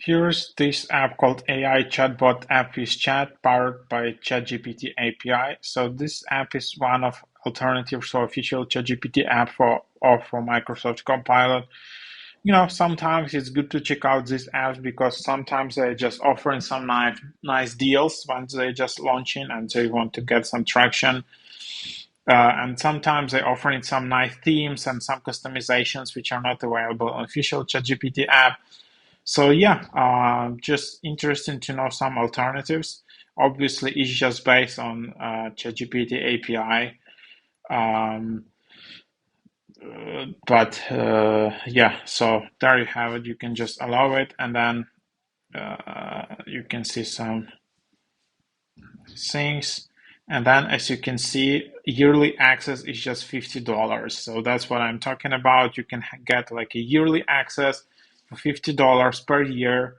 Here's this app called AI Chatbot App with Chat, powered by ChatGPT API. So this app is one of alternatives to official ChatGPT app for Microsoft Copilot. Sometimes it's good to check out these apps because sometimes they're just offering some nice deals once they just launching and they want to get some traction. And sometimes they're offering some nice themes and some customizations which are not available on official ChatGPT app. So yeah, just interesting to know some alternatives. Obviously, it's just based on ChatGPT API, um, but yeah. So there you have it. You can just allow it, and then you can see some things. And then, as you can see, yearly access is just $50. So that's what I'm talking about. You can get like a yearly access for $50 per year.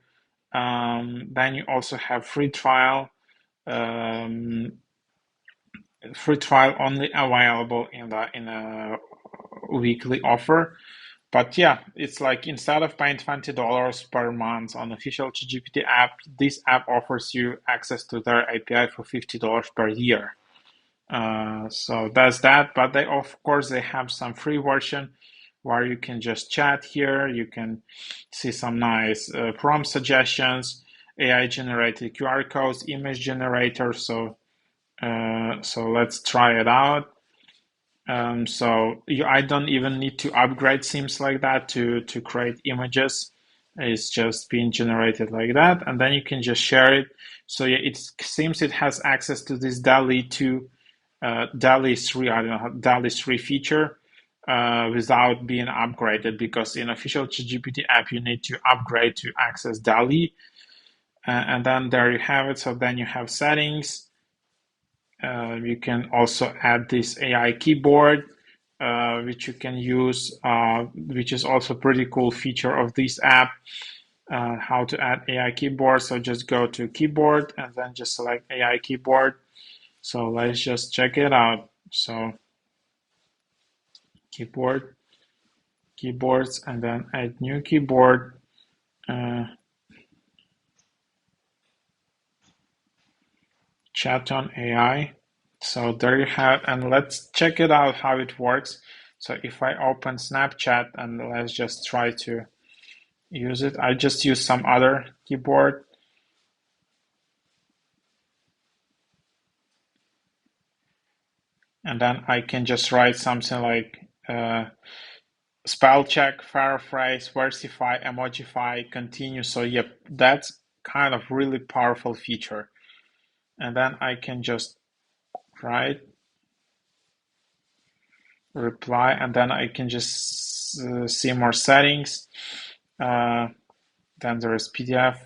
Then you also have free trial only available in a weekly offer. But yeah, it's like instead of paying $20 per month on official ChatGPT app, this app offers you access to their API for $50 per year. So that's that. But of course, they have some free version where you can just chat here. You can see some nice prompt suggestions, AI generated QR codes, image generator. So let's try it out. I don't even need to upgrade themes like that to create images. It's just being generated like that, and then you can just share it. So yeah, it seems it has access to this DALL-E 2, DALL-E 3, I don't know, DALL-E 3 feature without being upgraded, because in official ChatGPT app you need to upgrade to access DALL-E. And then there you have it. So then you have settings. You can also add this AI keyboard, which you can use, which is also a pretty cool feature of this app. How to add AI keyboard. So just go to keyboard and then just select AI keyboard. So let's just check it out. So keyboards, and then add new keyboard. Chat on AI. So there you have, and let's check it out how it works. So if I open Snapchat and let's just try to use it, I just use some other keyboard. And then I can just write something like spell check, paraphrase, versify, emojify, continue. So yep, that's kind of really powerful feature. And then I can just write, reply, and then I can just see more settings. Then there is PDF.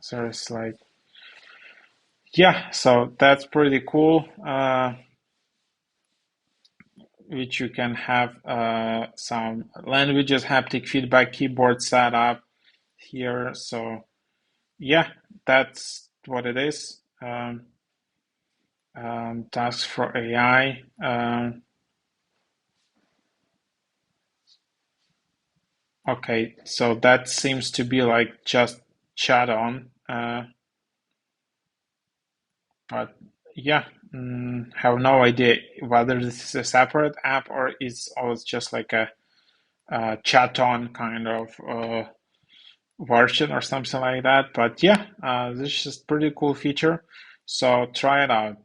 There is like, yeah, so that's pretty cool. Which you can have some languages, haptic feedback, keyboard setup here. So yeah, that's what it is. Tasks for AI. Okay, so that seems to be like just chat on. But yeah, have no idea whether this is a separate app or it's always just like a chat on kind of version or something like that. But yeah, this is a pretty cool feature. So try it out.